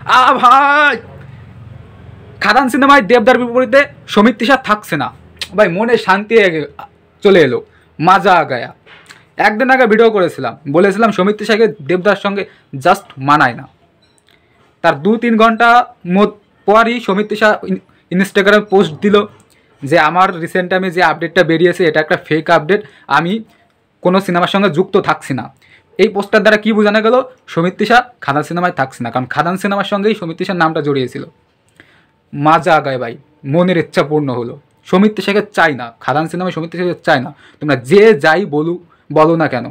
ভাই খাদান সিনেমায় দেবদার বিপরীতে সমিত তিশা থাকছে না ভাই, মনে শান্তি চলে এলো, মাজা গায়া। একদিন আগে ভিডিও করেছিলাম, বলেছিলাম সমিত তিশাকে দেবদার সঙ্গে জাস্ট মানায় না। তার 2-3 ঘন্টা পরই সমিত তিশা ইনস্টাগ্রামে পোস্ট দিল যে আমার রিসেন্ট টাইমে যে আপডেটটা বেরিয়েছে এটা একটা ফেক আপডেট, আমি কোনো সিনেমার সঙ্গে যুক্ত থাকছি না। এই পোস্টার দ্বারা কী বোঝানো গেল? সমিত তিশা খাদান সিনেমায় থাকছে না, কারণ খাদান সিনেমার সঙ্গেই সমিত তিশার নামটা জড়িয়েছিল। মাজা গায় ভাই, মনের ইচ্ছা পূর্ণ হলো। সমিত তিশাকে চাই না, খাদান সিনেমায় সমিত তিশাকে চাই না। তোমরা যে যাই বলো না কেন।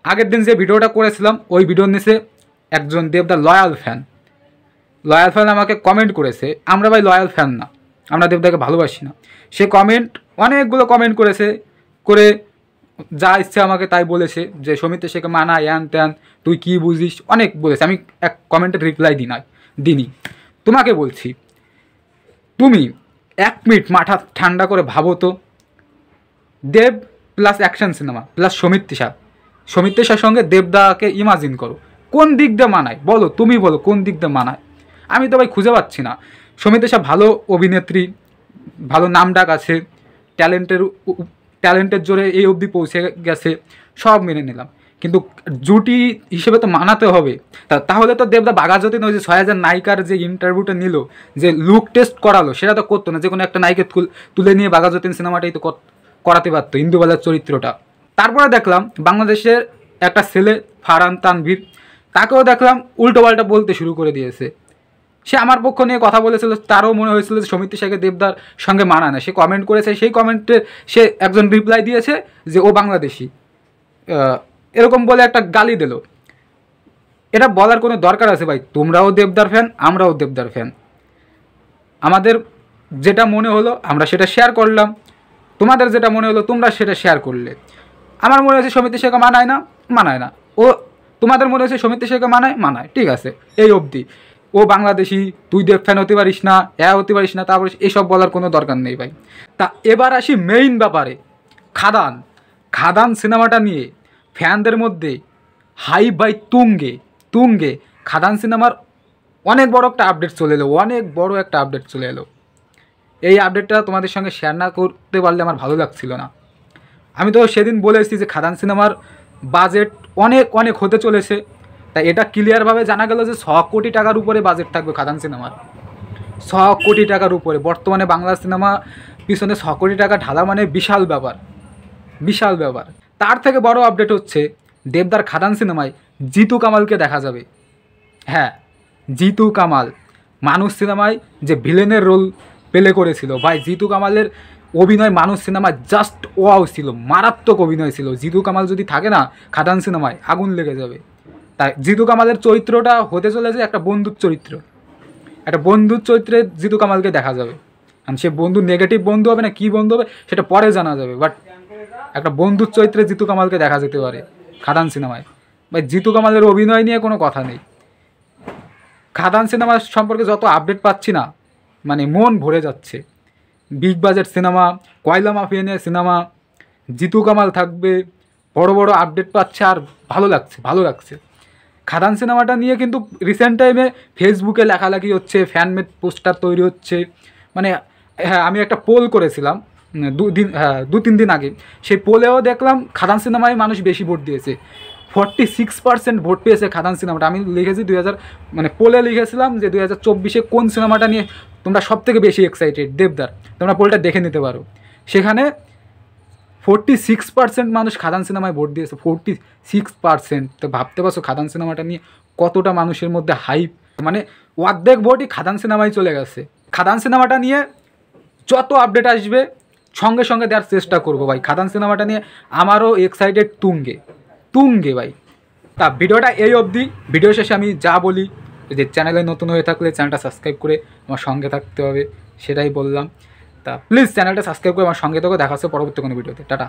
আগের দিন যে ভিডিওটা করেছিলাম ওই ভিডিওর নিচে একজন দেবদার লয়াল ফ্যান আমাকে কমেন্ট করেছে, আমরা ভাই লয়াল ফ্যান না, আমরা দেবদাকে ভালোবাসি না। সে অনেকগুলো কমেন্ট করে যা ইচ্ছে আমাকে তাই বলেছে যে সমিত তিশাকে মানা ইয়ান ত্যান, তুই কি বুঝিস, অনেক বলেছে। আমি এক কমেন্টের রিপ্লাই দিনি। তোমাকে বলছি, তুমি 1 মিনিট মাথা ঠান্ডা করে ভাবো তো, Dev plus action cinema plus Samit তিশার সঙ্গে দেবদাকে ইমাজিন করো, কোন দিক দিয়ে মানায় বলো, তুমি বলো কোন দিক দিয়ে মানায়। আমি তো ভাই খুঁজে পাচ্ছি না। সমিত তিশা ভালো অভিনেত্রী, ভালো নাম ডাক আছে, ট্যালেন্টের জোরে এই অবধি পৌঁছে গেছে, সব মেনে নিলাম, কিন্তু জুটি হিসেবে তো মানাতে হবে। তাহলে তো দেবদা বাঘাযতীন ওই যে 6000 নায়িকার যে ইন্টারভিউটা নিল, যে লুক টেস্ট করালো, সেটা তো করতো না। যে কোনো একটা নায়িকা তুলে নিয়ে বাঘাযতীন সিনেমাটাই তো করাতে পারতো, ইন্দুবালার চরিত্রটা। তারপরে দেখলাম বাংলাদেশের একটা ছেলে ফারহান তানভীর, তাকেও দেখলাম উল্টোপাল্টা বলতে শুরু করে দিয়েছে। সে আমার পক্ষ নিয়ে কথা বলেছিল, তারও মনে হয়েছিল যে সমিত তিশাকে দেবদার সঙ্গে মানায় না। সে কমেন্ট করেছে, সেই কমেন্টে সে একজন রিপ্লাই দিয়েছে যে ও বাংলাদেশি, এরকম বলে একটা গালি দিল। এটা বলার কোনো দরকার আছে ভাই? তোমরাও দেবদার ফ্যান, আমরাও দেবদার ফ্যান, আমাদের যেটা মনে হলো আমরা সেটা শেয়ার করলাম, তোমাদের যেটা মনে হলো তোমরা সেটা শেয়ার করলে। আমার মনে হয়েছে সমিত তিশাকে মানায় না, ও তোমাদের মনে হয়েছে সমিত তিশাকে মানায়, ঠিক আছে, এই অবধি। ও বাংলাদেশি, তুই দেব ফ্যান হতে পারিস না, হতে পারিস না, তারপরে এসব বলার কোনো দরকার নেই ভাই। তা এবার আসি মেইন ব্যাপারে, খাদান সিনেমাটা নিয়ে ফ্যানদের মধ্যে হাই বাই তুঙ্গে। খাদান সিনেমার অনেক বড় একটা আপডেট চলে এলো, এই আপডেটটা তোমাদের সঙ্গে শেয়ার না করতে পারলে আমার ভালো লাগছিল না। আমি তো সেদিন বলেছি যে খাদান সিনেমার বাজেট অনেক হতে চলেছে, তাই এটা ক্লিয়ারভাবে জানা গেল যে 6 কোটি টাকার উপরে বাজেট থাকবে খাদান সিনেমার। 6 কোটি টাকার উপরে, বর্তমানে বাংলা সিনেমা পিছনে 6 কোটি টাকা ঢালা মানে বিশাল ব্যাপার। তার থেকে বড় আপডেট হচ্ছে দেবদার খাদান সিনেমায় জিতু কামালকে দেখা যাবে। হ্যাঁ, জিতু কামাল মানুষ সিনেমায় যে ভিলেনের রোল প্লে করেছিল, ভাই জিতু কামালের অভিনয় মানুষ সিনেমায় জাস্ট ওয়াও ছিল, মারাত্মক অভিনয় ছিল। জিতু কামাল যদি থাকে না খাদান সিনেমায়, আগুন লেগে যাবে। তাই জিতু কামালের চরিত্রটা হতে চলেছে একটা বন্ধুর চরিত্রে জিতু কামালকে দেখা যাবে। কারণ সে বন্ধু নেগেটিভ বন্ধু হবে না কী বন্ধু হবে সেটা পরে জানা যাবে, বাট একটা বন্ধুর চরিত্রে জিতু কামালকে দেখা যেতে পারে খাদান সিনেমায়। ভাই জিতু কামালের অভিনয় নিয়ে কোনো কথা নেই। খাদান সিনেমা সম্পর্কে যত আপডেট পাচ্ছি না, মানে মন ভরে যাচ্ছে। বিগ বাজেট সিনেমা, কয়লা মাফিয়া নিয়ে সিনেমা, জিতু কামাল থাকবে, বড় আপডেট পাচ্ছে, আর ভালো লাগছে। খাদান সিনেমাটা নিয়ে কিন্তু রিসেন্ট টাইমে ফেসবুকে লেখালেখি হচ্ছে, ফ্যানমেড পোস্টার তৈরি হচ্ছে। মানে হ্যাঁ, আমি একটা পোল করেছিলাম 2-3 দিন আগে, সেই পোলেও দেখলাম খাদান সিনেমায় মানুষ বেশি ভোট দিয়েছে। 46% ভোট পেয়েছে খাদান সিনেমাটা। আমি লিখেছি পোলে লিখেছিলাম যে 2024-এ কোন সিনেমাটা নিয়ে তোমরা সবথেকে বেশি এক্সাইটেড দেবদার, তোমরা পোলটা দেখে নিতে পারো। সেখানে 46% মানুষ খাদান সিনেমায় ভোট দিয়েছে, 46%। তো ভাবতে পারছো খাদান সিনেমাটা নিয়ে কতটা মানুষের মধ্যে হাইপ, মানে অর্ধেক ভোটই খাদান সিনেমায় চলে গেছে। খাদান সিনেমাটা নিয়ে যত আপডেট আসবে সঙ্গে সঙ্গে দেওয়ার চেষ্টা করবো ভাই। খাদান সিনেমাটা নিয়ে আমারও এক্সাইটেড তুঙ্গে ভাই। তা ভিডিওটা এই অবধি। ভিডিও শেষে আমি যা বলি, যে চ্যানেলে নতুন হয়ে থাকলে চ্যানেলটা সাবস্ক্রাইব করে আমার সঙ্গে থাকতে হবে, সেটাই বললাম। তা প্লিজ চ্যানেলটা সাবস্ক্রাইব করে আমার সঙ্গে থাকো। দেখা হচ্ছে পরবর্তী কোনো ভিডিওতে। টাটা।